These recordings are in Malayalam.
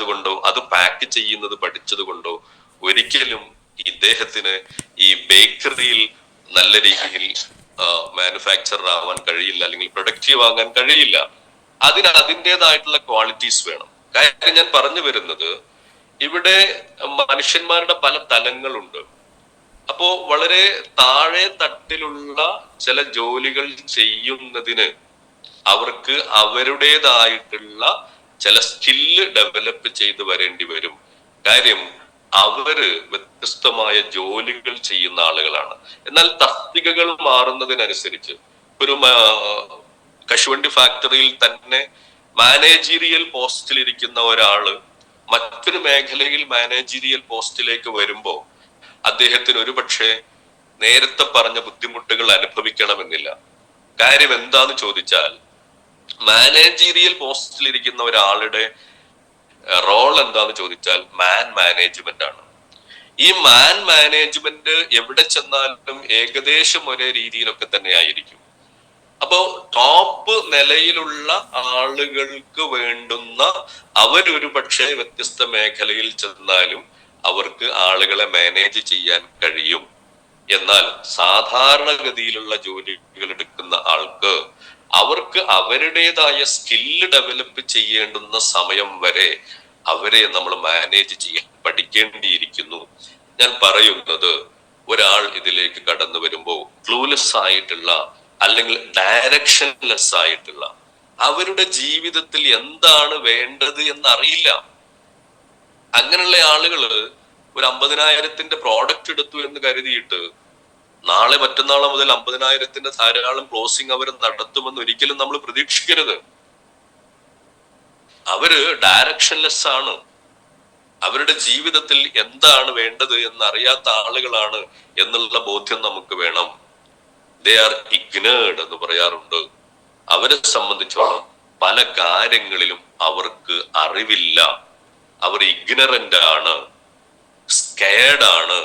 കൊണ്ടോ അത് പാക്ക് ചെയ്യുന്നത് പഠിച്ചത് കൊണ്ടോ ഒരിക്കലും ഇദ്ദേഹത്തിന് ഈ ബേക്കറിയിൽ നല്ല രീതിയിൽ മാനുഫാക്ചറർ ആവാൻ കഴിയില്ല, അല്ലെങ്കിൽ പ്രൊഡക്റ്റീവ് ആകാൻ കഴിയില്ല. അതിന് അതിൻ്റെതായിട്ടുള്ള ക്വാളിറ്റീസ് വേണം. കാര്യം ഞാൻ പറഞ്ഞു വരുന്നത്, ഇവിടെ മനുഷ്യന്മാരുടെ പല തലങ്ങളുണ്ട്. അപ്പോ വളരെ താഴെ തട്ടിലുള്ള ചില ജോലികൾ ചെയ്യുന്നതിന് അവർക്ക് അവരുടേതായിട്ടുള്ള ചില സ്കില്ല് ഡെവലപ്പ് ചെയ്ത് വരേണ്ടി വരും. കാര്യം അവര് വ്യത്യസ്തമായ ജോലികൾ ചെയ്യുന്ന ആളുകളാണ്. എന്നാൽ തസ്തികകൾ മാറുന്നതിനനുസരിച്ച് ഒരു കശുവണ്ടി ഫാക്ടറിയിൽ തന്നെ മാനേജീരിയൽ പോസ്റ്റിൽ ഇരിക്കുന്ന ഒരാള് മറ്റൊരു മേഖലയിൽ മാനേജീരിയൽ പോസ്റ്റിലേക്ക് വരുമ്പോ അദ്ദേഹത്തിന് ഒരുപക്ഷെ നേരത്തെ പറഞ്ഞ ബുദ്ധിമുട്ടുകൾ അനുഭവിക്കണമെന്നില്ല. കാര്യം എന്താന്ന് ചോദിച്ചാൽ, മാനേജീരിയൽ പോസ്റ്റിൽ ഇരിക്കുന്ന ഒരാളുടെ റോൾ എന്താന്ന് ചോദിച്ചാൽ മാൻ മാനേജ്മെന്റ് ആണ്. ഈ മാൻ മാനേജ്മെന്റ് എവിടെ ചെന്നാലും ഏകദേശം ഒരേ രീതിയിലൊക്കെ തന്നെ ആയിരിക്കും. അപ്പോ ടോപ്പ് നിലയിലുള്ള ആളുകൾക്ക് വേണ്ടുന്ന അവരൊരു പക്ഷേ വ്യത്യസ്ത മേഖലയിൽ ചെന്നാലും അവർക്ക് ആളുകളെ മാനേജ് ചെയ്യാൻ കഴിയും. എന്നാൽ സാധാരണഗതിയിലുള്ള ജോലികൾ എടുക്കുന്ന ആൾക്ക് അവർക്ക് അവരുടേതായ സ്കില്ല് ഡെവലപ്പ് ചെയ്യേണ്ടുന്ന സമയം വരെ അവരെ നമ്മൾ മാനേജ് ചെയ്യാൻ പഠിക്കേണ്ടിയിരിക്കുന്നു. ഞാൻ പറയുന്നത്, ഒരാൾ ഇതിലേക്ക് കടന്നു വരുമ്പോൾ ക്ലൂലെസ് ആയിട്ടുള്ള അല്ലെങ്കിൽ ഡയറക്ഷൻലെസ് ആയിട്ടുള്ള, അവരുടെ ജീവിതത്തിൽ എന്താണ് വേണ്ടത് എന്നറിയില്ല. അങ്ങനെയുള്ള ആളുകള് ഒരു 50,000 പ്രോഡക്റ്റ് എടുത്തു എന്ന് കരുതിയിട്ട് നാളെ മറ്റന്നാളെ മുതൽ 50,000 ധാരാളം ക്ലോസിംഗ് അവർ നടത്തുമെന്ന് ഒരിക്കലും നമ്മൾ പ്രതീക്ഷിക്കരുത്. അവര് ഡയറക്ഷൻലെസ് ആണ്. അവരുടെ ജീവിതത്തിൽ എന്താണ് വേണ്ടത് എന്നറിയാത്ത ആളുകളാണ് എന്നുള്ള ബോധ്യം നമുക്ക് വേണം. ദേ ആർ ഇഗ്നേർഡ് എന്ന് പറയാറുണ്ട്. അവരെ സംബന്ധിച്ചോളം പല കാര്യങ്ങളിലും അവർക്ക് അറിവില്ല. അവർ ഇഗ്നറന്റ് ആണ്, സ്കേർഡ് ആണ്,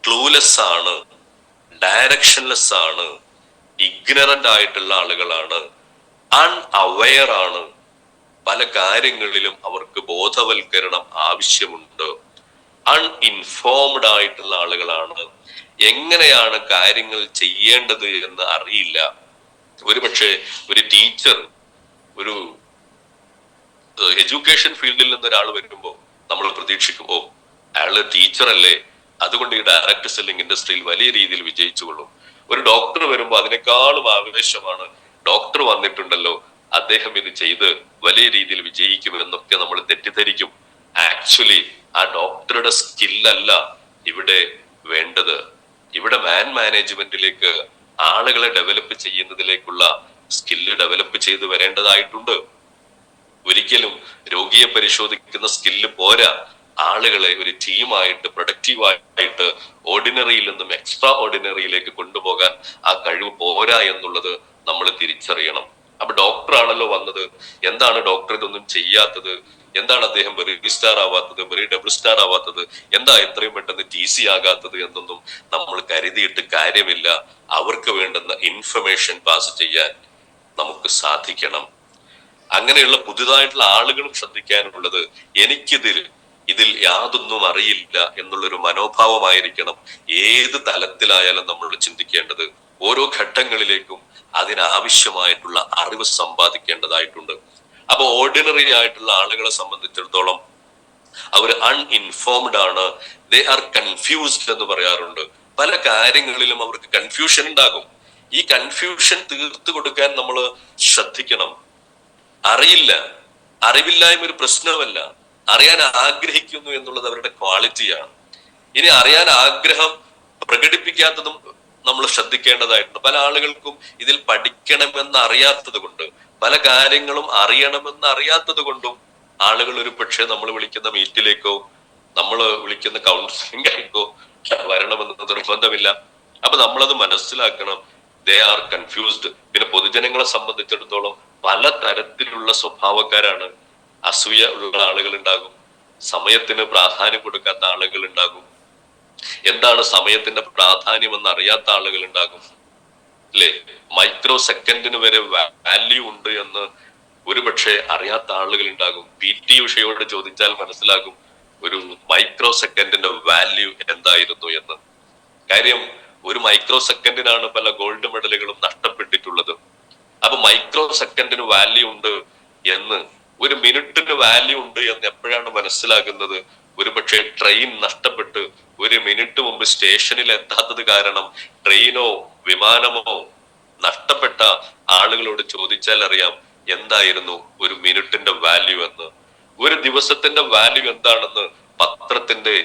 ക്ലൂലെസ് ആണ്, ഡയറക്ഷൻലെസ് ആണ്, ഇഗ്നറന്റ് ആയിട്ടുള്ള ആളുകളാണ്, അൺഅവെയർ ആണ്. പല കാര്യങ്ങളിലും അവർക്ക് ബോധവൽക്കരണം ആവശ്യമുണ്ട്. അൺഇൻഫോംഡ് ആയിട്ടുള്ള ആളുകളാണ്. എങ്ങനെയാണ് കാര്യങ്ങൾ ചെയ്യേണ്ടത് എന്ന് അറിയില്ല. ഒരുപക്ഷെ ഒരു ടീച്ചർ, ഒരു എഡ്യൂക്കേഷൻ ഫീൽഡിൽ നിന്ന് ഒരാൾ വരുമ്പോൾ നമ്മൾ പ്രതീക്ഷിക്കും, ഓ അയാള് ടീച്ചർ അല്ലേ, അതുകൊണ്ട് ഈ ഡയറക്ട് സെല്ലിംഗ് ഇൻഡസ്ട്രിയിൽ വലിയ രീതിയിൽ വിജയിച്ചുകൊള്ളും. ഒരു ഡോക്ടർ വരുമ്പോൾ അതിനേക്കാളും ആവേശമാണ്, ഡോക്ടർ വന്നിട്ടുണ്ടല്ലോ, അദ്ദേഹം ഇത് ചെയ്ത് വലിയ രീതിയിൽ വിജയിക്കുമെന്നൊക്കെ നമ്മൾ തെറ്റിദ്ധരിക്കും. ആക്ച്വലി ആ ഡോക്ടറുടെ സ്കില്ലല്ല ഇവിടെ വേണ്ടത്. ഇവിടെ മാൻ മാനേജ്മെന്റിലേക്ക്, ആളുകളെ ഡെവലപ്പ് ചെയ്യുന്നതിലേക്കുള്ള സ്കില്ല് ഡെവലപ്പ് ചെയ്ത് വരേണ്ടതായിട്ടുണ്ട്. ഒരിക്കലും രോഗിയെ പരിശോധിക്കുന്ന സ്കില്ല് പോരാ. ആളുകളെ ഒരു ടീമായിട്ട് പ്രൊഡക്റ്റീവായിട്ട് ഓർഡിനറിയിൽ നിന്നും എക്സ്ട്രാ ഓർഡിനറിയിലേക്ക് കൊണ്ടുപോകാൻ ആ കഴിവ് പോരാ എന്നുള്ളത് നമ്മൾ തിരിച്ചറിയണം. അപ്പൊ ഡോക്ടറാണല്ലോ വന്നത്, എന്താണ് ഡോക്ടർ ഇതൊന്നും ചെയ്യാത്തത്, എന്താണ് അദ്ദേഹം വെറി സ്റ്റാർ ആവാത്തത്, വെറി ഡബിൾ സ്റ്റാർ ആവാത്തത്, എന്താ എത്രയും പെട്ടെന്ന് TC ആകാത്തത് എന്നൊന്നും നമ്മൾ കരുതിയിട്ട് കാര്യമില്ല. അവർക്ക് വേണ്ടുന്ന ഇൻഫർമേഷൻ പാസ് ചെയ്യാൻ നമുക്ക് സാധിക്കണം. അങ്ങനെയുള്ള പുതുതായിട്ടുള്ള ആളുകളും ശ്രദ്ധിക്കാനുള്ളത്, ഇതിൽ യാതൊന്നും അറിയില്ല എന്നുള്ളൊരു മനോഭാവമായിരിക്കണം ഏത് തലത്തിലായാലും നമ്മൾ ചിന്തിക്കേണ്ടത്. ഓരോ ഘട്ടങ്ങളിലേക്കും അതിനാവശ്യമായിട്ടുള്ള അറിവ് സമ്പാദിക്കേണ്ടതായിട്ടുണ്ട്. അപ്പൊ ഓർഡിനറി ആയിട്ടുള്ള ആളുകളെ സംബന്ധിച്ചിടത്തോളം അവർ അൺഇൻഫോംഡ് ആണ്, ദേ ആർ കൺഫ്യൂസ്ഡ് എന്ന് പറയാറുണ്ട്. പല കാര്യങ്ങളിലും അവർക്ക് കൺഫ്യൂഷൻ ഉണ്ടാകും. ഈ കൺഫ്യൂഷൻ തീർത്തു കൊടുക്കാൻ നമ്മൾ ശ്രദ്ധിക്കണം. അറിവില്ലായ്മ ഒരു പ്രശ്നമല്ല, അറിയാൻ ആഗ്രഹിക്കുന്നു എന്നുള്ളത് അവരുടെ ക്വാളിറ്റിയാണ്. ഇനി അറിയാൻ ആഗ്രഹം പ്രകടിപ്പിക്കാത്തതും നമ്മൾ ശ്രദ്ധിക്കേണ്ടതായിട്ടുണ്ട്. പല ആളുകൾക്കും ഇതിൽ പഠിക്കണമെന്ന് അറിയാത്തത് കൊണ്ട്, പല കാര്യങ്ങളും അറിയണമെന്ന് അറിയാത്തത് കൊണ്ടും ആളുകൾ ഒരു പക്ഷേ നമ്മൾ വിളിക്കുന്ന മീറ്റിലേക്കോ നമ്മൾ വിളിക്കുന്ന കൗൺസിലിംഗിലേക്കോ വരണമെന്ന് നിർബന്ധമില്ല. അപ്പൊ നമ്മളത് മനസ്സിലാക്കണം. They are confused. പിന്നെ പൊതുജനങ്ങളെ സംബന്ധിച്ചിടത്തോളം പല തരത്തിലുള്ള സ്വഭാവക്കാരാണ്. അസൂയ ഉള്ള ആളുകൾ ഉണ്ടാകും, സമയത്തിന് പ്രാധാന്യം കൊടുക്കാത്ത ആളുകൾ ഉണ്ടാകും, എന്താണ് സമയത്തിന്റെ പ്രാധാന്യം എന്ന് അറിയാത്ത ആളുകൾ ഉണ്ടാകും, അല്ലെ? മൈക്രോ സെക്കൻഡിന് വരെ വാല്യൂ ഉണ്ട് എന്ന് ഒരുപക്ഷെ അറിയാത്ത ആളുകൾ ഉണ്ടാകും. PT ഉഷയോട് ചോദിച്ചാൽ മനസ്സിലാകും ഒരു മൈക്രോ സെക്കൻഡിന്റെ വാല്യൂ എന്തായിരുന്നു എന്ന്. കാര്യം ഒരു മൈക്രോ സെക്കൻഡിനാണ് പല ഗോൾഡ് മെഡലുകളും നഷ്ടപ്പെട്ടിട്ടുള്ളത്. അപ്പൊ മൈക്രോ സെക്കൻഡിന് വാല്യൂ ഉണ്ട് എന്ന്, ഒരു മിനിറ്റിന് വാല്യൂ ഉണ്ട് എന്ന് എപ്പോഴാണ് മനസ്സിലാകുന്നത്? ഒരുപക്ഷെ ട്രെയിൻ നഷ്ടപ്പെട്ട് 1 മിനിറ്റ് മുമ്പ് സ്റ്റേഷനിൽ എത്താത്തത് കാരണം ട്രെയിനോ വിമാനമോ നഷ്ടപ്പെട്ട ആളുകളോട് ചോദിച്ചാൽ അറിയാം എന്തായിരുന്നു 1 മിനിറ്റിന്റെ വാല്യൂ എന്ന്. ഒരു ദിവസത്തിന്റെ വാല്യൂ എന്താണെന്ന് പത്രത്തിന്റെ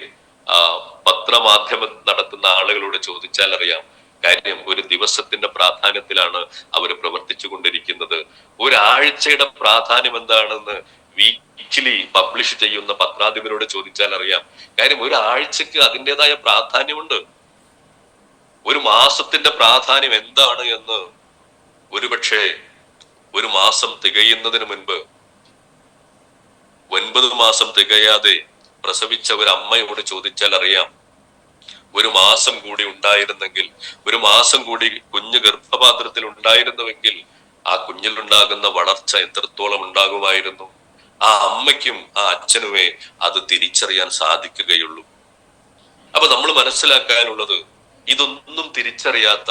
പത്രമാധ്യമം നടത്തുന്ന ആളുകളോട് ചോദിച്ചാൽ അറിയാം. കാര്യം ഒരു ദിവസത്തിന്റെ പ്രാധാന്യത്തിലാണ് അവർ പ്രവർത്തിച്ചു കൊണ്ടിരിക്കുന്നത്. ഒരാഴ്ചയുടെ പ്രാധാന്യം എന്താണെന്ന് വീക്കിലി പബ്ലിഷ് ചെയ്യുന്ന പത്രാധിപരോട് ചോദിച്ചാൽ അറിയാം. കാര്യം ഒരാഴ്ചക്ക് അതിൻ്റെതായ പ്രാധാന്യമുണ്ട്. ഒരു മാസത്തിന്റെ പ്രാധാന്യം എന്താണ് എന്ന് ഒരുപക്ഷെ ഒരു മാസം തികയുന്നതിന് മുൻപ് 9 മാസം തികയാതെ പ്രസവിച്ച ഒരു അമ്മയോട് ചോദിച്ചാൽ അറിയാം. ഒരു മാസം കൂടി ഉണ്ടായിരുന്നെങ്കിൽ, ഒരു മാസം കൂടി കുഞ്ഞ് ഗർഭപാത്രത്തിൽ ഉണ്ടായിരുന്നുവെങ്കിൽ ആ കുഞ്ഞിലുണ്ടാകുന്ന വളർച്ച എത്രത്തോളം ഉണ്ടാകുമായിരുന്നു. ആ അമ്മയ്ക്കും ആ അച്ഛനുമേ അത് തിരിച്ചറിയാൻ സാധിക്കുകയുള്ളൂ. അപ്പൊ നമ്മൾ മനസ്സിലാക്കാനുള്ളത്, ഇതൊന്നും തിരിച്ചറിയാത്ത,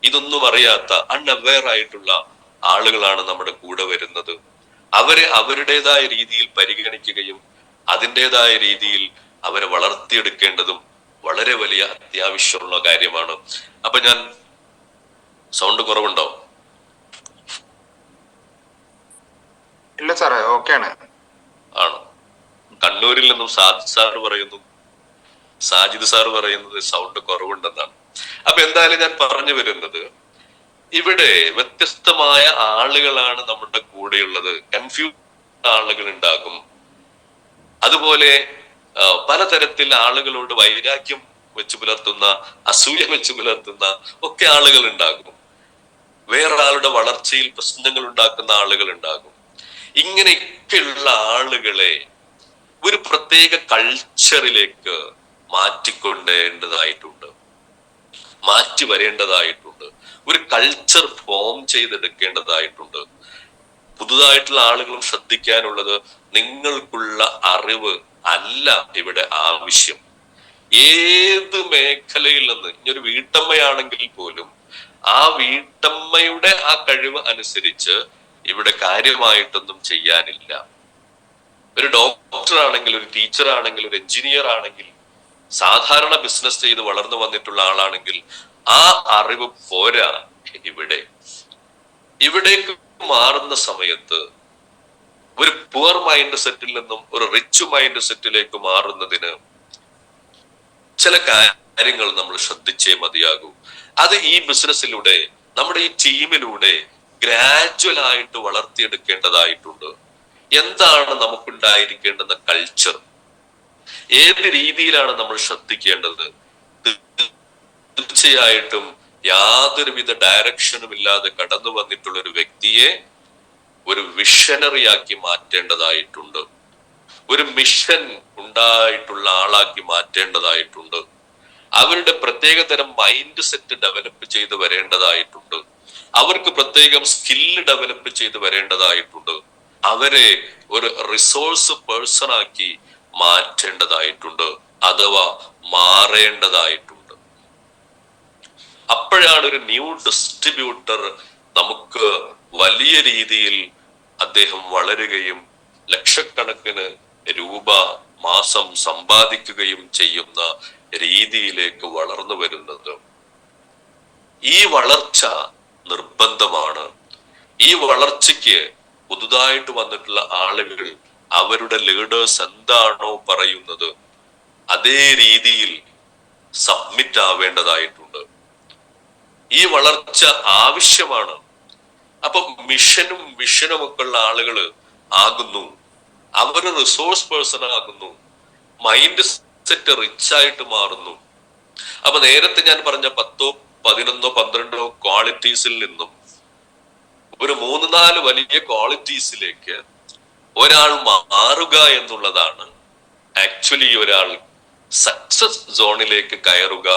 ഇതൊന്നും അറിയാത്ത, അൺഅവെയർ ആയിട്ടുള്ള ആളുകളാണ് നമ്മുടെ കൂടെ വരുന്നത്. അവരെ അവരുടേതായ രീതിയിൽ പരിഗണിക്കുകയും അതിൻ്റെതായ രീതിയിൽ അവരെ വളർത്തിയെടുക്കേണ്ടതും വളരെ വലിയ അത്യാവശ്യമുള്ള കാര്യമാണ്. അപ്പൊ ഞാൻ സൗണ്ട് കുറവുണ്ടോ? ഇല്ല സാറേ, ഓക്കെയാണ്. ആണോ? കണ്ണൂരിൽ നിന്നും സാജിദ് സാർ പറയുന്നത് സൗണ്ട് കുറവുണ്ടെന്നാണ്. അപ്പൊ എന്തായാലും ഞാൻ പറഞ്ഞു വരുന്നത്, ഇവിടെ വ്യത്യസ്തമായ ആളുകളാണ് നമ്മുടെ കൂടെയുള്ളത്. കൺഫ്യൂസ് ആളുകൾ ഉണ്ടാകും. അതുപോലെ പലതരത്തിൽ ആളുകളോട് വൈരാഗ്യം വെച്ച് പുലർത്തുന്ന, അസൂയ വെച്ച് പുലർത്തുന്ന ഒക്കെ ആളുകൾ ഉണ്ടാകും. വേറൊരാളുടെ വളർച്ചയിൽ പ്രശ്നങ്ങൾ ഉണ്ടാക്കുന്ന ആളുകൾ ഉണ്ടാകും. ഇങ്ങനെയൊക്കെയുള്ള ആളുകളെ ഒരു പ്രത്യേക കൾച്ചറിലേക്ക് മാറ്റിക്കൊണ്ടേണ്ടതായിട്ടുണ്ട്, മാറ്റി വരേണ്ടതായിട്ടുണ്ട്. ഒരു കൾച്ചർ ഫോം ചെയ്തെടുക്കേണ്ടതായിട്ടുണ്ട്. പുതുതായിട്ടുള്ള ആളുകളും ശ്രദ്ധിക്കാനുള്ളത്, നിങ്ങൾക്കുള്ള അറിവ് അല്ല ഇവിടെ ആവശ്യം. ഏത് മേഖലയിൽ നിന്ന്, ഇനിയൊരു വീട്ടമ്മയാണെങ്കിൽ പോലും ആ വീട്ടമ്മയുടെ ആ കഴിവ് അനുസരിച്ച് ഇവിടെ കാര്യമായിട്ടൊന്നും ചെയ്യാനില്ല. ഒരു ഡോക്ടർ ആണെങ്കിൽ, ഒരു ടീച്ചർ ആണെങ്കിൽ, ഒരു എഞ്ചിനീയർ ആണെങ്കിൽ, സാധാരണ ബിസിനസ് ചെയ്ത് വളർന്നു വന്നിട്ടുള്ള ആളാണെങ്കിൽ ആ അറിവ് പോരാ. ഇവിടേക്ക് മാറുന്ന സമയത്ത് ഒരു പുവർ മൈൻഡ് സെറ്റിൽ നിന്നും ഒരു റിച്ച് മൈൻഡ് സെറ്റിലേക്ക് മാറുന്നതിന് ചില കാര്യങ്ങൾ നമ്മൾ ശ്രദ്ധിച്ചേ മതിയാകൂ. അത് ഈ ബിസിനസ്സിലൂടെ, നമ്മുടെ ഈ ടീമിലൂടെ ഗ്രാജുവൽ ആയിട്ട് വളർത്തിയെടുക്കേണ്ടതായിട്ടുണ്ട്. എന്താണ് നമുക്കുണ്ടായിരിക്കേണ്ടുന്ന കൾച്ചർ? ഏത് രീതിയിലാണ് നമ്മൾ ശ്രദ്ധിക്കേണ്ടത്? തീർച്ചയായിട്ടും യാതൊരുവിധ ഡയറക്ഷനും ഇല്ലാതെ കടന്നു വന്നിട്ടുള്ള ഒരു വ്യക്തിയെ ഒരു വിഷനറി ആക്കി മാറ്റേണ്ടതായിട്ടുണ്ട്. ഒരു മിഷൻ ഉണ്ടായിട്ടുള്ള ആളാക്കി മാറ്റേണ്ടതായിട്ടുണ്ട്. അവരുടെ പ്രത്യേകതരം മൈൻഡ് സെറ്റ് ഡെവലപ്പ് ചെയ്ത് വരേണ്ടതായിട്ടുണ്ട്. അവർക്ക് പ്രത്യേകം സ്കില്ല് ഡെവലപ്പ് ചെയ്ത് വരേണ്ടതായിട്ടുണ്ട്. അവരെ ഒരു റിസോഴ്സ് പേഴ്സൺ ആക്കി മാറ്റേണ്ടതായിട്ടുണ്ട്, അഥവാ മാറേണ്ടതായിട്ടുണ്ട്. അപ്പോഴാണ് ഒരു ന്യൂ ഡിസ്ട്രിബ്യൂട്ടർ നമുക്ക് വലിയ രീതിയിൽ അദ്ദേഹം വളരുകയും ലക്ഷക്കണക്കിന് രൂപ മാസം സമ്പാദിക്കുകയും ചെയ്യുന്ന രീതിയിലേക്ക് വളർന്നു വരുന്നത്. ഈ വളർച്ച നിർബന്ധമാണ്. ഈ വളർച്ചയ്ക്ക് പുതുതായിട്ട് വന്നിട്ടുള്ള ആളുകൾ അവരുടെ ലീഡേഴ്സ് എന്താണോ പറയുന്നത് അതേ രീതിയിൽ സബ്മിറ്റ് ആവേണ്ടതായിട്ടുണ്ട്. ഈ വളർച്ച ആവശ്യമാണ്. അപ്പൊ മിഷനും വിഷനും ഒക്കെ ഉള്ള ആളുകൾ ആകുന്നു, അവര് റിസോഴ്സ് പേഴ്സൺ ആകുന്നു, മൈൻഡ് സെറ്റ് റിച്ച് ആയിട്ട് മാറുന്നു. അപ്പൊ നേരത്തെ ഞാൻ പറഞ്ഞ 10, 11, 12 ക്വാളിറ്റീസിൽ നിന്നും ഒരു 3-4 വലിയ ക്വാളിറ്റീസിലേക്ക് ഒരാൾ മാറുക എന്നുള്ളതാണ് ആക്ച്വലി ഒരാൾ സക്സസ് സോണിലേക്ക് കയറുക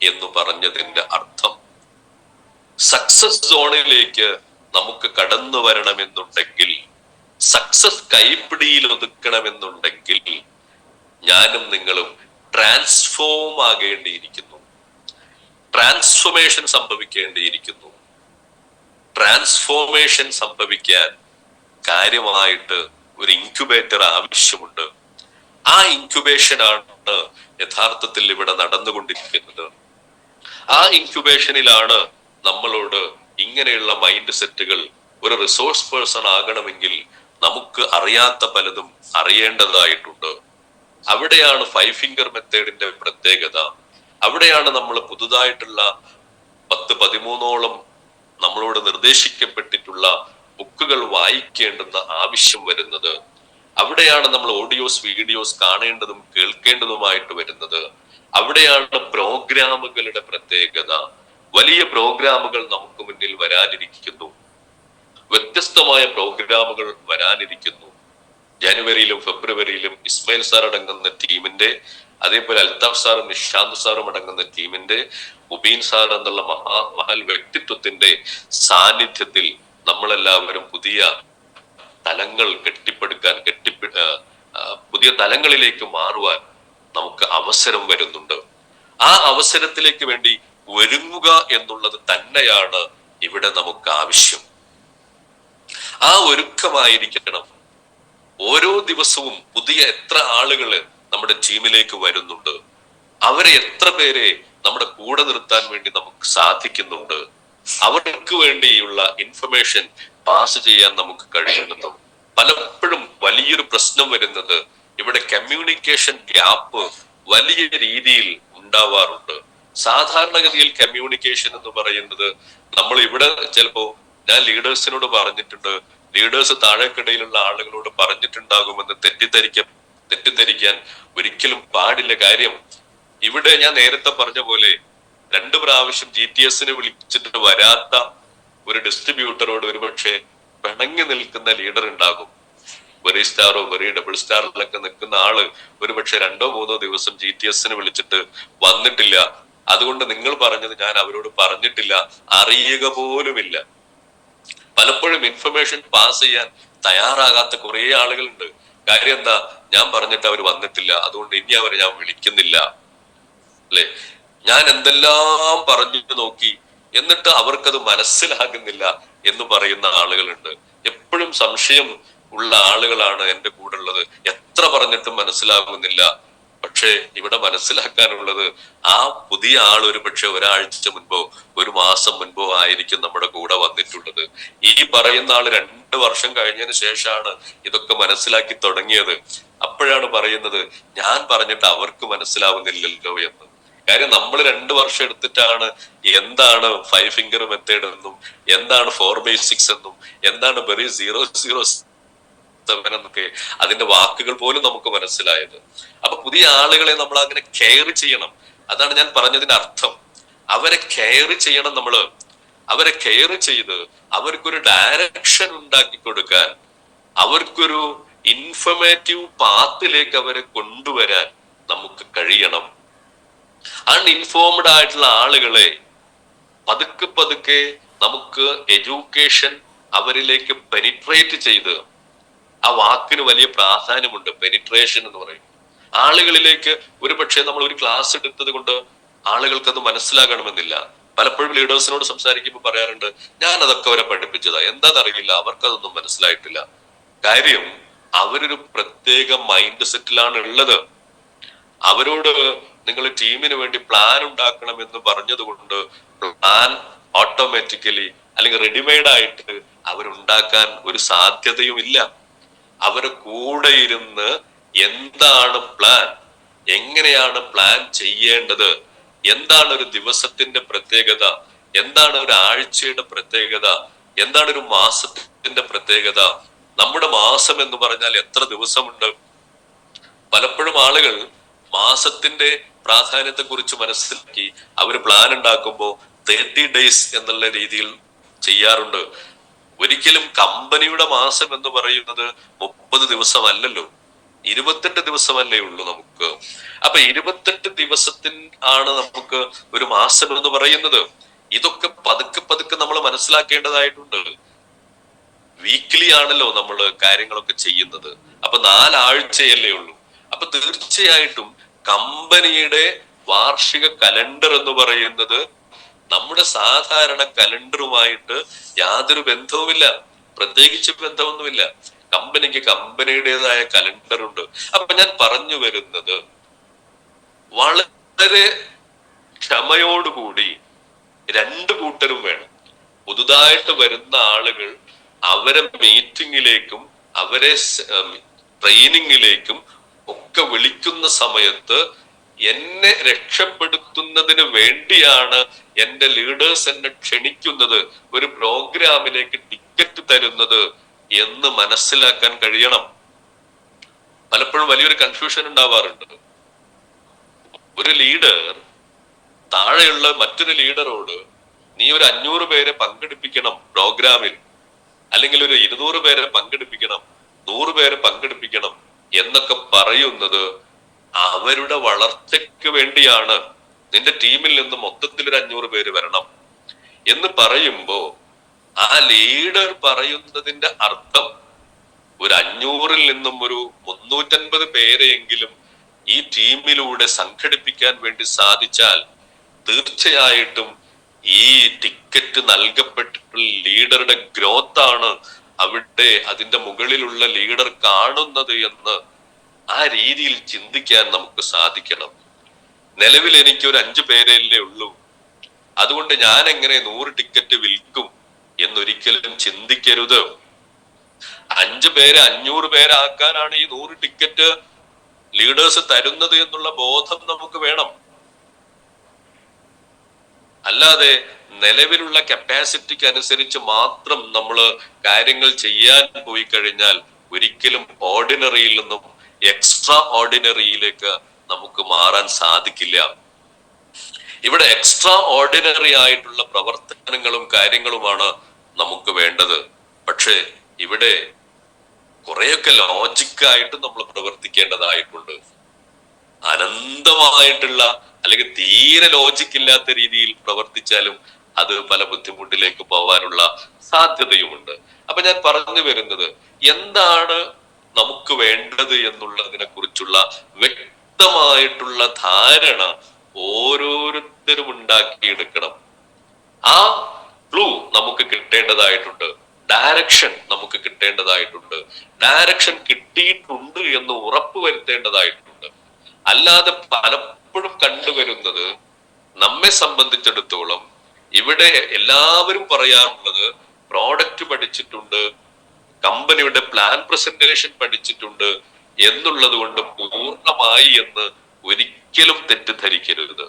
എന്ന് പറഞ്ഞതിന്റെ അർത്ഥം. സക്സസ് സോണിലേക്ക് നമുക്ക് കടന്നു വരണമെന്നുണ്ടെങ്കിൽ സക്സസ് കൈപ്പിടിയിൽ ഒതുക്കണമെന്നുണ്ടെങ്കിൽ ഞാനും നിങ്ങളും ട്രാൻസ്ഫോം ആകേണ്ടിയിരിക്കുന്നു, ട്രാൻസ്ഫോർമേഷൻ സംഭവിക്കേണ്ടിയിരിക്കുന്നു. ട്രാൻസ്ഫോർമേഷൻ സംഭവിക്കാൻ കാര്യമായിട്ട് ഒരു ഇൻക്യുബേറ്റർ ആവശ്യമുണ്ട്. ആ ഇൻക്യുബേഷൻ ആണ് യഥാർത്ഥത്തിൽ ഇവിടെ നടന്നുകൊണ്ടിരിക്കുന്നത്. ആ ഇൻക്യുബേഷനിലാണ് നമ്മളോട് ഇങ്ങനെയുള്ള മൈൻഡ് സെറ്റുകൾ, ഒരു റിസോഴ്സ് പേഴ്സൺ ആകണമെങ്കിൽ നമുക്ക് അറിയാത്ത പലതും അറിയേണ്ടതായിട്ടുണ്ട്. അവിടെയാണ് 5 ഫിംഗർ മെത്തേഡിന്റെ പ്രത്യേകത. അവിടെയാണ് നമ്മൾ പുതുതായിട്ടുള്ള 10-13ഓളം നമ്മളോട് നിർദ്ദേശിക്കപ്പെട്ടിട്ടുള്ള ബുക്കുകൾ വായിക്കേണ്ടുന്ന ആവശ്യം വരുന്നത്. അവിടെയാണ് നമ്മൾ ഓഡിയോസ് വീഡിയോസ് കാണേണ്ടതും കേൾക്കേണ്ടതുമായിട്ട് വരുന്നത്. അവിടെയാണ് പ്രോഗ്രാമുകളുടെ പ്രത്യേകത. വലിയ പ്രോഗ്രാമുകൾ നമുക്ക് മുന്നിൽ വരാനിരിക്കുന്നു, വ്യത്യസ്തമായ പ്രോഗ്രാമുകൾ വരാനിരിക്കുന്നു. ജനുവരിയിലും ഫെബ്രുവരിയിലും ഇസ്മായിൽ സാർ അടങ്ങുന്ന ടീമിന്റെ, അതേപോലെ അൽതാഫ് സാറും നിഷാന്ത് സാറും അടങ്ങുന്ന ടീമിന്റെ, മുബീൻ സാർ എന്നുള്ള മഹാൽ വ്യക്തിത്വത്തിന്റെ സാന്നിധ്യത്തിൽ നമ്മളെല്ലാവരും പുതിയ തലങ്ങൾ കെട്ടിപ്പടുക്കാൻ, പുതിയ തലങ്ങളിലേക്ക് മാറുവാൻ നമുക്ക് അവസരം വരുന്നുണ്ട്. ആ അവസരത്തിലേക്ക് വേണ്ടി ഒരുങ്ങുക എന്നുള്ളത് തന്നെയാണ് ഇവിടെ നമുക്ക് ആവശ്യം. ആ ഒരുക്കമായിരിക്കണം. ഓരോ ദിവസവും പുതിയ എത്ര ആളുകള് നമ്മുടെ ടീമിലേക്ക് വരുന്നുണ്ട്, അവരെ എത്ര പേരെ നമ്മുടെ കൂടെ നിർത്താൻ വേണ്ടി നമുക്ക് സാധിക്കുന്നുണ്ട്, അവർക്ക് വേണ്ടിയുള്ള ഇൻഫർമേഷൻ പാസ് ചെയ്യാൻ നമുക്ക് കഴിയുന്നുണ്ടോ. പലപ്പോഴും വലിയൊരു പ്രശ്നം വരുന്നത് ഇവിടെ കമ്മ്യൂണിക്കേഷൻ ഗ്യാപ്പ് വലിയ രീതിയിൽ ഉണ്ടാവാറുണ്ട്. സാധാരണഗതിയിൽ കമ്മ്യൂണിക്കേഷൻ എന്ന് പറയുന്നത്, നമ്മൾ ഇവിടെ ചിലപ്പോ ഞാൻ ലീഡേഴ്സിനോട് പറഞ്ഞിട്ടുണ്ട്, ലീഡേഴ്സ് താഴേക്കിടയിലുള്ള ആളുകളോട് പറഞ്ഞിട്ടുണ്ടാകുമെന്ന് തെറ്റിദ്ധരിക്കാൻ ഒരിക്കലും പാടില്ല. കാര്യം ഇവിടെ ഞാൻ നേരത്തെ പറഞ്ഞ പോലെ 2 പ്രാവശ്യം GTSന് വിളിച്ചിട്ട് വരാത്ത ഒരു ഡിസ്ട്രിബ്യൂട്ടറോട് ഒരുപക്ഷെ പിണങ്ങി നിൽക്കുന്ന ലീഡർ ഉണ്ടാകും. വെറി സ്റ്റാറോ വെറി ഡബിൾ സ്റ്റാറിലൊക്കെ നിൽക്കുന്ന ആള് ഒരുപക്ഷെ 2-3 ദിവസം GTSന് വിളിച്ചിട്ട് വന്നിട്ടില്ല. അതുകൊണ്ട് നിങ്ങൾ പറഞ്ഞത് ഞാൻ അവരോട് പറഞ്ഞിട്ടില്ല, അറിയുക പോലുമില്ല. പലപ്പോഴും ഇൻഫർമേഷൻ പാസ് ചെയ്യാൻ തയ്യാറാകാത്ത കുറെ ആളുകളുണ്ട്. കാര്യം എന്താ, ഞാൻ പറഞ്ഞിട്ട് അവർ വന്നിട്ടില്ല, അതുകൊണ്ട് ഇനി അവരെ ഞാൻ വിളിക്കുന്നില്ല. അല്ലെ, ഞാൻ എന്തെല്ലാം പറഞ്ഞു നോക്കി എന്നിട്ട് അവർക്കത് മനസ്സിലാകുന്നില്ല എന്ന് പറയുന്ന ആളുകളുണ്ട്. എപ്പോഴും സംശയം ഉള്ള ആളുകളാണ് എന്റെ കൂടെ ഉള്ളത്. എത്ര പറഞ്ഞിട്ടും മനസ്സിലാകുന്നില്ല. പക്ഷെ ഇവിടെ മനസ്സിലാക്കാനുള്ളത്, ആ പുതിയ ആൾ ഒരു പക്ഷെ ഒരാഴ്ച മുൻപോ 1 മാസം മുൻപോ ആയിരിക്കും നമ്മുടെ കൂടെ വന്നിട്ടുള്ളത്. ഈ പറയുന്ന ആള് 2 വർഷം കഴിഞ്ഞതിന് ശേഷമാണ് ഇതൊക്കെ മനസ്സിലാക്കി തുടങ്ങിയത്. അപ്പോഴാണ് പറയുന്നത്, ഞാൻ പറഞ്ഞിട്ട് അവർക്ക് മനസ്സിലാവുന്നില്ലല്ലോ എന്ന്. കാര്യം നമ്മൾ 2 വർഷം എടുത്തിട്ടാണ് എന്താണ് 5 ഫിംഗർ മെത്തേഡ് എന്നും, എന്താണ് 4/6 എന്നും, എന്താണ് വെറി 007 എന്നൊക്കെ അതിന്റെ വാക്കുകൾ പോലും നമുക്ക് മനസ്സിലായത്. അപ്പൊ പുതിയ ആളുകളെ നമ്മൾ അങ്ങനെ കെയർ ചെയ്യണം. അതാണ് ഞാൻ പറഞ്ഞതിന്റെ അർത്ഥം. അവരെ കെയർ ചെയ്യണം നമ്മള്. അവരെ കെയർ ചെയ്ത് അവർക്കൊരു ഡയറക്ഷൻ ഉണ്ടാക്കി കൊടുക്കാൻ, അവർക്കൊരു ഇൻഫർമേറ്റീവ് പാത്തിലേക്ക് അവരെ കൊണ്ടുവരാൻ നമുക്ക് കഴിയണം. അൺഇൻഫോംഡ് ആയിട്ടുള്ള ആളുകളെ പതുക്കെ നമുക്ക് എഡ്യൂക്കേഷൻ അവരിലേക്ക് പെനിട്രേറ്റ് ചെയ്ത്, ആ വാക്കിന് വലിയ പ്രാധാന്യമുണ്ട്, പെനിട്രേഷൻ എന്ന് പറയും. ആളുകളിലേക്ക് ഒരുപക്ഷെ നമ്മൾ ഒരു ക്ലാസ് എടുത്തത് കൊണ്ട് ആളുകൾക്ക് അത് മനസ്സിലാകണമെന്നില്ല. പലപ്പോഴും ലീഡേഴ്സിനോട് സംസാരിക്കുമ്പോൾ പറയാറുണ്ട്, ഞാൻ അതൊക്കെ അവരെ പഠിപ്പിച്ചതാ, എന്താണെന്നറിയില്ല, അവർക്കതൊന്നും മനസ്സിലായിട്ടില്ല. കാര്യം അവരൊരു പ്രത്യേക മൈൻഡ് സെറ്റിലാണ് ഉള്ളത്. അവരോട് നിങ്ങൾ ടീമിന് വേണ്ടി പ്ലാൻ ഉണ്ടാക്കണം എന്ന് പറഞ്ഞത് കൊണ്ട് പ്ലാൻ ഓട്ടോമാറ്റിക്കലി അല്ലെങ്കിൽ റെഡിമെയ്ഡ് ആയിട്ട് അവരുണ്ടാക്കാൻ ഒരു സാധ്യതയും ഇല്ല. അവരെ കൂടെ ഇരുന്ന് എന്താണ് പ്ലാൻ, എങ്ങനെയാണ് പ്ലാൻ ചെയ്യേണ്ടത്, എന്താണ് ഒരു ദിവസത്തിന്റെ പ്രത്യേകത, എന്താണ് ഒരു ആഴ്ചയുടെ പ്രത്യേകത, എന്താണ് ഒരു മാസത്തിന്റെ പ്രത്യേകത, നമ്മുടെ മാസം എന്ന് പറഞ്ഞാൽ എത്ര ദിവസമുണ്ട്. പലപ്പോഴും ആളുകൾ മാസത്തിന്റെ പ്രാധാന്യത്തെ കുറിച്ച് മനസ്സിലാക്കി അവർ പ്ലാൻ ഉണ്ടാക്കുമ്പോൾ 30 days എന്നുള്ള രീതിയിൽ ചെയ്യാറുണ്ട്. ഒരിക്കലും കമ്പനിയുടെ മാസം എന്ന് പറയുന്നത് 30 ദിവസമല്ലല്ലോ, 28 ദിവസമല്ലേ ഉള്ളൂ നമുക്ക്. അപ്പൊ 28 ദിവസത്തിൽ ആണ് നമുക്ക് ഒരു മാസം എന്ന് പറയുന്നത്. ഇതൊക്കെ പതുക്കെ നമ്മൾ മനസ്സിലാക്കേണ്ടതായിട്ടുണ്ട്. വീക്ക്ലി ആണല്ലോ നമ്മൾ കാര്യങ്ങളൊക്കെ ചെയ്യുന്നത്. അപ്പൊ 4 ആഴ്ചയല്ലേ ഉള്ളൂ. അപ്പൊ തീർച്ചയായിട്ടും കമ്പനിയുടെ വാർഷിക കലണ്ടർ എന്ന് പറയുന്നത് നമ്മുടെ സാധാരണ കലണ്ടറുമായിട്ട് യാതൊരു ബന്ധവുമില്ല, പ്രത്യേകിച്ച് ബന്ധമൊന്നുമില്ല. കമ്പനിക്ക് കമ്പനിയുടേതായ കലണ്ടർ ഉണ്ട്. അപ്പൊ ഞാൻ പറഞ്ഞു വരുന്നത്, വളരെ ക്ഷമയോടുകൂടി രണ്ടു കൂട്ടരും വേണം. പുതുതായിട്ട് വരുന്ന ആളുകൾ അവരെ മീറ്റിങ്ങിലേക്കും അവരെ ട്രെയിനിങ്ങിലേക്കും ഒക്കെ വിളിക്കുന്ന സമയത്ത് എന്നെ രക്ഷപ്പെടുത്തുന്നതിന് വേണ്ടിയാണ് എന്റെ ലീഡേഴ്സ് എന്നെ ക്ഷണിക്കുന്നത്, ഒരു പ്രോഗ്രാമിലേക്ക് ടിക്കറ്റ് തരുന്നത് എന്ന് മനസ്സിലാക്കാൻ കഴിയണം. പലപ്പോഴും വലിയൊരു കൺഫ്യൂഷൻ ഉണ്ടാവാറുണ്ട്. ഒരു ലീഡർ താഴെയുള്ള മറ്റൊരു ലീഡറോട് നീ ഒരു 500 പേരെ പങ്കെടുപ്പിക്കണം പ്രോഗ്രാമിൽ, അല്ലെങ്കിൽ ഒരു 200 പേരെ പങ്കെടുപ്പിക്കണം, 100 പേരെ പങ്കെടുപ്പിക്കണം എന്നൊക്കെ പറയുന്നത് അവരുടെ വളർച്ചയ്ക്ക് വേണ്ടിയാണ്. നിന്റെ ടീമിൽ നിന്ന് മൊത്തത്തിൽ ഒരു 500 പേര് വരണം എന്ന് പറയുമ്പോ ആ ലീഡർ പറയുന്നതിന്റെ അർത്ഥം ഒരു 500-ൽ നിന്നും ഒരു 350 പേരെയെങ്കിലും ഈ ടീമിലൂടെ സംഘടിപ്പിക്കാൻ വേണ്ടി സാധിച്ചാൽ തീർച്ചയായിട്ടും ഈ ടിക്കറ്റ് നൽകപ്പെട്ടിട്ടുള്ള ലീഡറുടെ ഗ്രോത്ത് ആണ് അവിടെ അതിന്റെ മുകളിലുള്ള ലീഡർ കാണുന്നത് എന്ന് ആ രീതിയിൽ ചിന്തിക്കാൻ നമുക്ക് സാധിക്കണം. നിലവിൽ എനിക്ക് ഒരു 5 പേരല്ലേ ഉള്ളൂ, അതുകൊണ്ട് ഞാൻ എങ്ങനെ 100 ടിക്കറ്റ് വിൽക്കും എന്നൊരിക്കലും ചിന്തിക്കരുത്. 5 പേരെ 500 പേരാക്കാനാണ് ഈ 100 ടിക്കറ്റ് ലീഡേഴ്സ് തരുന്നത് എന്നുള്ള ബോധം നമുക്ക് വേണം. അല്ലാതെ നിലവിലുള്ള കപ്പാസിറ്റിക്ക് അനുസരിച്ച് മാത്രം നമ്മൾ കാര്യങ്ങൾ ചെയ്യാൻ പോയി കഴിഞ്ഞാൽ ഒരിക്കലും ഓർഡിനറിയിൽ നിന്നും എക്സ്ട്രാ ഓർഡിനറിയിലേക്ക് നമുക്ക് മാറാൻ സാധിക്കില്ല. ഇവിടെ എക്സ്ട്രാ ഓർഡിനറി ആയിട്ടുള്ള പ്രവർത്തനങ്ങളും കാര്യങ്ങളുമാണ് നമുക്ക് വേണ്ടത്. പക്ഷേ ഇവിടെ കുറെയൊക്കെ ലോജിക്കായിട്ട് നമ്മൾ പ്രവർത്തിക്കേണ്ടതായിട്ടുണ്ട്. അനന്തമായിട്ടുള്ള അല്ലെങ്കിൽ തീരെ ലോജിക്ക് ഇല്ലാത്ത രീതിയിൽ പ്രവർത്തിച്ചാലും അത് പല ബുദ്ധിമുട്ടിലേക്ക് പോകാനുള്ള സാധ്യതയുമുണ്ട്. അപ്പൊ ഞാൻ പറഞ്ഞു വരുന്നത്, എന്താണ് നമുക്ക് വേണ്ടത് എന്നുള്ളതിനെ കുറിച്ചുള്ള വ്യക്തമായിട്ടുള്ള ധാരണ ഓരോരുത്തരും ഉണ്ടാക്കിയെടുക്കണം. ആ ക്ലൂ നമുക്ക് കിട്ടേണ്ടതായിട്ടുണ്ട്, ഡയറക്ഷൻ നമുക്ക് കിട്ടേണ്ടതായിട്ടുണ്ട്, ഡയറക്ഷൻ കിട്ടിയിട്ടുണ്ട് എന്ന് ഉറപ്പ് വരുത്തേണ്ടതായിട്ടുണ്ട്. അല്ലാതെ പലപ്പോഴും കണ്ടുവരുന്നത്, നമ്മെ സംബന്ധിച്ചിടത്തോളം ഇവിടെ എല്ലാവരും പറയാറുള്ളത് പ്രോഡക്റ്റ് പഠിച്ചിട്ടുണ്ട്, കമ്പനിയുടെ പ്ലാൻ പ്രസന്റേഷൻ പഠിച്ചിട്ടുണ്ട് എന്നുള്ളത് കൊണ്ട് പൂർണ്ണമായി എന്ന് ഒരിക്കലും തെറ്റിദ്ധരിക്കരുത്.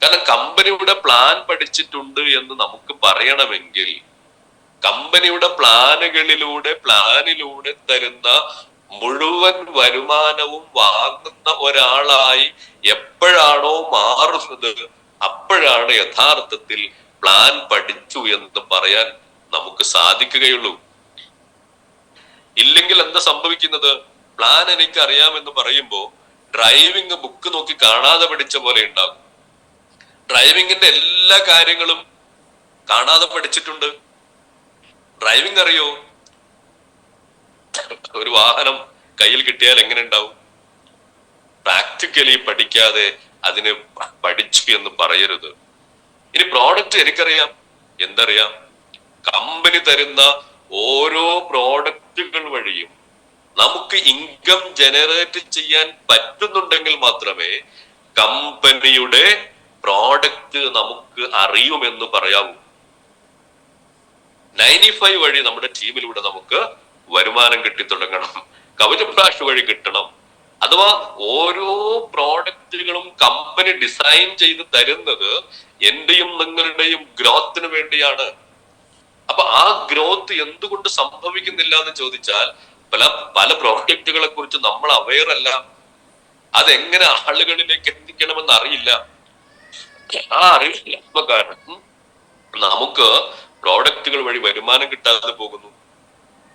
കാരണം കമ്പനിയുടെ പ്ലാൻ പഠിച്ചിട്ടുണ്ട് എന്ന് നമുക്ക് പറയണമെങ്കിൽ കമ്പനിയുടെ പ്ലാനിലൂടെ തരുന്ന മുഴുവൻ വരുമാനവും വാങ്ങുന്ന ഒരാളായി എപ്പോഴാണോ മാറുന്നത് അപ്പോഴാണ് യഥാർത്ഥത്തിൽ പ്ലാൻ പഠിച്ചു എന്ന് പറയാൻ നമുക്ക് സാധിക്കുകയുള്ളൂ. ഇല്ലെങ്കിൽ എന്താ സംഭവിക്കുന്നത്? പ്ലാൻ എനിക്ക് അറിയാമെന്ന് പറയുമ്പോ ഡ്രൈവിംഗ് ബുക്ക് നോക്കി കാണാതെ പഠിച്ച പോലെ ഉണ്ടാകും. ഡ്രൈവിംഗിന്റെ എല്ലാ കാര്യങ്ങളും കാണാതെ പഠിച്ചിട്ടുണ്ട്. ഡ്രൈവിംഗ് അറിയോ? ഒരു വാഹനം കയ്യിൽ കിട്ടിയാൽ എങ്ങനെ ഉണ്ടാവും? പ്രാക്ടിക്കലി പഠിക്കാതെ അതിന് പഠിച്ചു എന്ന് പറയരുത്. ഇനി പ്രോഡക്റ്റ് എനിക്കറിയാം, എന്തറിയാം? കമ്പനി തരുന്ന ഓരോ പ്രോഡക്റ്റുകൾ വഴിയും നമുക്ക് ഇൻകം ജനറേറ്റ് ചെയ്യാൻ പറ്റുന്നുണ്ടെങ്കിൽ മാത്രമേ കമ്പനിയുടെ പ്രോഡക്റ്റ് നമുക്ക് അറിയുമെന്ന് പറയാവൂ. 95 വഴി നമ്മുടെ ടീമിലൂടെ നമുക്ക് വരുമാനം കിട്ടിത്തുടങ്ങണം, കവചപ്രാഷ് വഴി കിട്ടണം. അഥവാ ഓരോ പ്രോഡക്റ്റുകളും കമ്പനി ഡിസൈൻ ചെയ്ത് തരുന്നത് എന്റെയും നിങ്ങളുടെയും ഗ്രോത്തിന് വേണ്ടിയാണ്. അപ്പൊ ആ ഗ്രോത്ത് എന്തുകൊണ്ട് സംഭവിക്കുന്നില്ല എന്ന് ചോദിച്ചാൽ പല പ്രോഡക്റ്റുകളെ കുറിച്ച് നമ്മൾ അവെയർ അല്ല. അതെങ്ങനെ ആളുകളിലേക്ക് എത്തിക്കണമെന്ന് അറിയില്ല. ആ അറിവില്ല കാരണം നമുക്ക് പ്രോഡക്റ്റുകൾ വഴി വരുമാനം കിട്ടാതെ പോകുന്നു.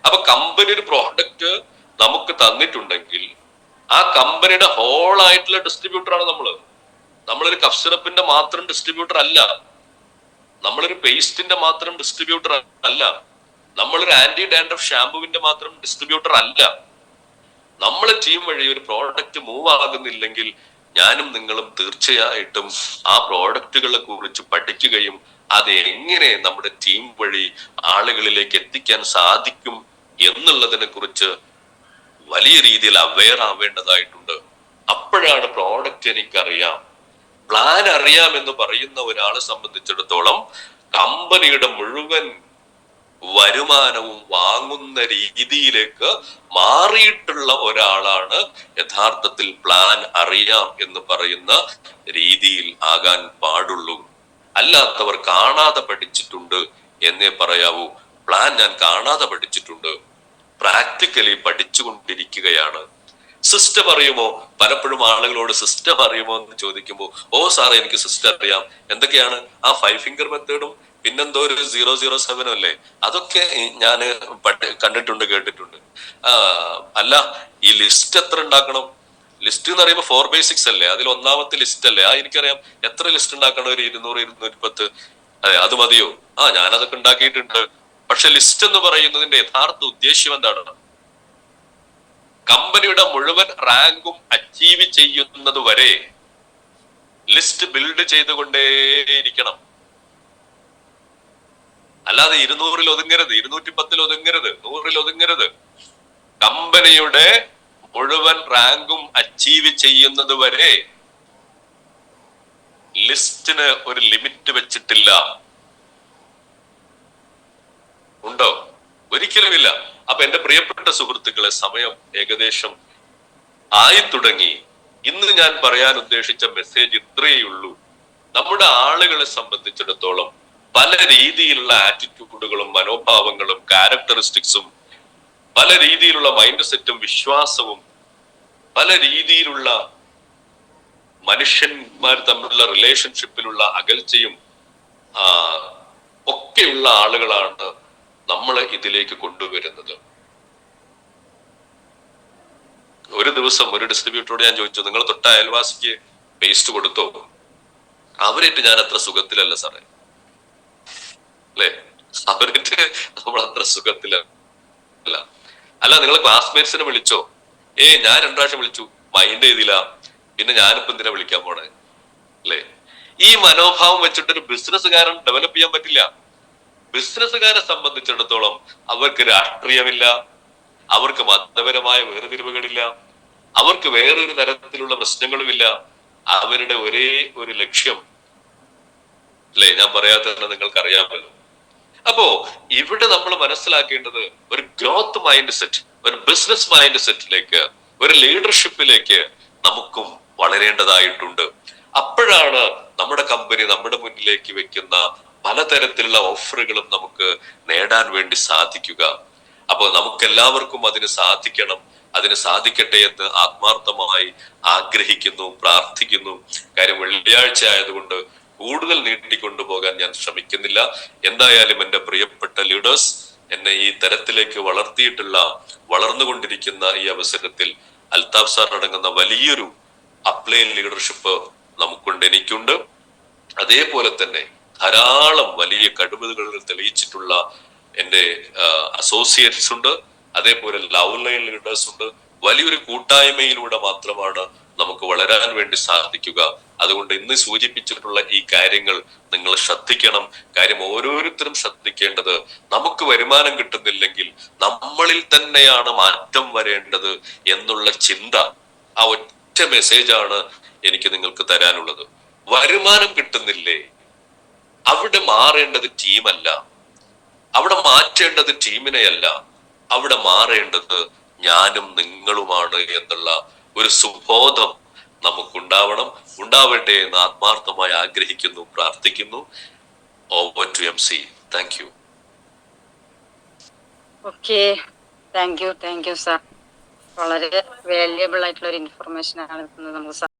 അപ്പൊ കമ്പനി ഒരു പ്രോഡക്റ്റ് നമുക്ക് തന്നിട്ടുണ്ടെങ്കിൽ ആ കമ്പനിയുടെ ഹോൾ ആയിട്ടുള്ള ഡിസ്ട്രിബ്യൂട്ടർ ആണ് നമ്മളൊരു കഫ് സിറപ്പിന്റെ മാത്രം ഡിസ്ട്രിബ്യൂട്ടർ അല്ല, നമ്മളൊരു പേസ്റ്റിന്റെ മാത്രം ഡിസ്ട്രിബ്യൂട്ടർ അല്ല. നമ്മളൊരു ആന്റി ഡാൻഡ്രഫ് ഷാമ്പുവിന്റെ മാത്രം ഡിസ്ട്രിബ്യൂട്ടർ അല്ല. നമ്മളെ ടീം വഴി ഒരു പ്രോഡക്റ്റ് മൂവ് ആകുന്നില്ലെങ്കിൽ ഞാനും നിങ്ങളും തീർച്ചയായിട്ടും ആ പ്രോഡക്റ്റുകളെ കുറിച്ച് പഠിക്കുകയും അത് എങ്ങനെ നമ്മുടെ ടീം വഴി ആളുകളിലേക്ക് എത്തിക്കാൻ സാധിക്കും എന്നുള്ളതിനെ കുറിച്ച് വലിയ രീതിയിൽ അവെയർ ആവേണ്ടതായിട്ടുണ്ട്. അപ്പോഴാണ് പ്രോഡക്റ്റ് എനിക്കറിയാം, പ്ലാൻ അറിയാം എന്ന് പറയുന്ന ഒരാളെ സംബന്ധിച്ചിടത്തോളം കമ്പനിയുടെ മുഴുവൻ വരുമാനവും വാങ്ങുന്ന രീതിയിലേക്ക് മാറിയിട്ടുള്ള ഒരാളാണ് യഥാർത്ഥത്തിൽ പ്ലാൻ അറിയാം എന്ന് പറയുന്ന രീതിയിൽ ആകാൻ പാടുള്ളൂ. അല്ലാത്തവർ കാണാതെ പഠിച്ചിട്ടുണ്ട് എന്നേ പറയാവൂ. പ്ലാൻ ഞാൻ കാണാതെ പഠിച്ചിട്ടുണ്ട്, പ്രാക്ടിക്കലി പഠിച്ചുകൊണ്ടിരിക്കുകയാണ്. സിസ്റ്റം അറിയുമോ? പലപ്പോഴും ആളുകളോട് സിസ്റ്റം അറിയുമോ എന്ന് ചോദിക്കുമ്പോൾ ഓ സാറേ എനിക്ക് സിസ്റ്റം അറിയാം. എന്തൊക്കെയാണ്? ആ 5 ഫിംഗർ മെത്തേഡും പിന്നെന്തോ ഒരു 007 അല്ലേ, അതൊക്കെ ഞാൻ കണ്ടിട്ടുണ്ട്, കേട്ടിട്ടുണ്ട്. അല്ല, ഈ ലിസ്റ്റ് എത്ര ഉണ്ടാക്കണം? ലിസ്റ്റ് എന്ന് പറയുമ്പോൾ 4 ബേസിക്സ് അല്ലേ, അതിൽ ഒന്നാമത്തെ ലിസ്റ്റ് അല്ലേ? എനിക്കറിയാം. എത്ര ലിസ്റ്റ് ഉണ്ടാക്കണം? ഒരു 200, 210. അതെ, അത് മതിയോ? ഞാനതൊക്കെ ഉണ്ടാക്കിയിട്ടുണ്ട്. പക്ഷെ ലിസ്റ്റ് എന്ന് പറയുന്നതിന്റെ യഥാർത്ഥ ഉദ്ദേശ്യം എന്താണ്? കമ്പനിയുടെ മുഴുവൻ റാങ്കും അച്ചീവ് ചെയ്യുന്നത് വരെ ലിസ്റ്റ് ബിൽഡ് ചെയ്തുകൊണ്ടേയിരിക്കണം. അല്ലാതെ 200-ൽ ഒതുങ്ങരുത്, 210-ൽ ഒതുങ്ങരുത്, 100-ൽ ഒതുങ്ങരുത്. കമ്പനിയുടെ മുഴുവൻ റാങ്കും അച്ചീവ് ചെയ്യുന്നത് വരെ ലിസ്റ്റിന് ഒരു ലിമിറ്റ് വെച്ചിട്ടില്ല. ഉണ്ടോ? ഒരിക്കലുമില്ല. അപ്പൊ എന്റെ പ്രിയപ്പെട്ട സുഹൃത്തുക്കളെ, സമയം ഏകദേശം ആയി തുടങ്ങി. ഇന്ന് ഞാൻ പറയാൻ ഉദ്ദേശിച്ച മെസ്സേജ് ഇത്രയേ ഉള്ളൂ. നമ്മുടെ ആളുകളെ സംബന്ധിച്ചിടത്തോളം പല രീതിയിലുള്ള ആറ്റിറ്റ്യൂഡുകളും മനോഭാവങ്ങളും ക്യാരക്ടറിസ്റ്റിക്സും പല രീതിയിലുള്ള മൈൻഡ് സെറ്റും വിശ്വാസവും പല രീതിയിലുള്ള മനുഷ്യന്മാർ തമ്മിലുള്ള റിലേഷൻഷിപ്പിലുള്ള അകൽച്ചയും ഒക്കെയുള്ള ആളുകളാണ് നമ്മളെ ഇതിലേക്ക് കൊണ്ടുവരുന്നത്. ഒരു ദിവസം ഒരു ഡിസ്ട്രിബ്യൂട്ടറോട് ഞാൻ ചോദിച്ചു, നിങ്ങൾ തൊട്ട അയൽവാസിക്ക് പേസ്റ്റ് കൊടുത്തോ? അവരായിട്ട് ഞാൻ അത്ര സുഖത്തിലല്ല സാറേ. അല്ലെ, അവരായിട്ട് നമ്മൾ അത്ര സുഖത്തിലല്ല. അല്ല, നിങ്ങൾ ക്ലാസ്മേറ്റ്സിനെ വിളിച്ചോ? ഞാൻ 2 പ്രാവശ്യം വിളിച്ചു, മൈൻഡ് ചെയ്തില്ല, പിന്നെ ഞാനിപ്പോ എന്തിനാ വിളിക്കാൻ പോണേ? അല്ലെ, ഈ മനോഭാവം വെച്ചിട്ടൊരു ബിസിനസ്സുകാരൻ ഡെവലപ്പ് ചെയ്യാൻ പറ്റില്ല. ബിസിനസ്സുകാരെ സംബന്ധിച്ചിടത്തോളം അവർക്ക് രാഷ്ട്രീയമില്ല, അവർക്ക് മതപരമായ വേർതിരിവുകളില്ല, അവർക്ക് വേറൊരു തരത്തിലുള്ള പ്രശ്നങ്ങളുമില്ല. അവരുടെ ഒരേ ഒരു ലക്ഷ്യം, അല്ലെ, ഞാൻ പറയാത്തത് നിങ്ങൾക്ക് അറിയാമല്ലോ. അപ്പോ ഇവിടെ നമ്മൾ മനസ്സിലാക്കേണ്ടത് ഒരു ഗ്രോത്ത് മൈൻഡ് സെറ്റ്, ഒരു ബിസിനസ് മൈൻഡ് സെറ്റിലേക്ക്, ഒരു ലീഡർഷിപ്പിലേക്ക് നമുക്കും വളരേണ്ടതായിട്ടുണ്ട്. അപ്പോഴാണ് നമ്മുടെ കമ്പനി നമ്മുടെ മുന്നിലേക്ക് വെക്കുന്ന പലതരത്തിലുള്ള ഓഫറുകളും നമുക്ക് നേടാൻ വേണ്ടി സാധിക്കുക. അപ്പൊ നമുക്ക് എല്ലാവർക്കും അതിന് സാധിക്കണം, അതിന് സാധിക്കട്ടെ എന്ന് ആത്മാർത്ഥമായി ആഗ്രഹിക്കുന്നു, പ്രാർത്ഥിക്കുന്നു. കാര്യം വെള്ളിയാഴ്ച ആയതുകൊണ്ട് കൂടുതൽ നീട്ടിക്കൊണ്ടുപോകാൻ ഞാൻ ശ്രമിക്കുന്നില്ല. എന്തായാലും എന്റെ പ്രിയപ്പെട്ട ലീഡേഴ്സ്, എന്നെ ഈ തരത്തിലേക്ക് വളർന്നുകൊണ്ടിരിക്കുന്ന ഈ അവസരത്തിൽ അൽതാഫ് സാർ അടങ്ങുന്ന വലിയൊരു അപ്ലൈൻ ലീഡർഷിപ്പ് നമുക്കുണ്ട്, എനിക്കുണ്ട്. അതേപോലെ തന്നെ ധാരാളം വലിയ കഴിവുകൾ തെളിയിച്ചിട്ടുള്ള എന്റെ അസോസിയേറ്റ്സ് ഉണ്ട്, അതേപോലെ ലവ് ലൈൻ ലീഡേഴ്സ് ഉണ്ട്. വലിയൊരു കൂട്ടായ്മയിലൂടെ മാത്രമാണ് നമുക്ക് വളരാൻ വേണ്ടി സാധിക്കുക. അതുകൊണ്ട് ഇന്ന് സൂചിപ്പിച്ചിട്ടുള്ള ഈ കാര്യങ്ങൾ നിങ്ങൾ ശ്രദ്ധിക്കണം. കാര്യം ഓരോരുത്തരും ശ്രദ്ധിക്കേണ്ടത്, നമുക്ക് വരുമാനം കിട്ടുന്നില്ലെങ്കിൽ നമ്മളിൽ തന്നെയാണ് മാറ്റം വരേണ്ടത് എന്നുള്ള ചിന്ത, ആ ഒറ്റ മെസ്സേജാണ് എനിക്ക് നിങ്ങൾക്ക് തരാനുള്ളത്. വരുമാനം കിട്ടുന്നില്ലേ, അവിടെ മാറേണ്ടത് ടീമല്ല, അവിടെ മാറ്റേണ്ടത് ടീമിനെയല്ല, അവിടെ മാറേണ്ടത് ഞാനും നിങ്ങളുമാണ് എന്നുള്ള ഒരു സുബോധം നമുക്കുണ്ടാവണം. ഉണ്ടാവട്ടെ എന്ന് ആത്മാർത്ഥമായി ആഗ്രഹിക്കുന്നു, പ്രാർത്ഥിക്കുന്നു. Over to MC. Thank you. Okay, thank you sir. വളരെ വാല്യുബിൾ ആയിട്ടുള്ള ഒരു ഇൻഫർമേഷൻ ആണ് നമുക്ക്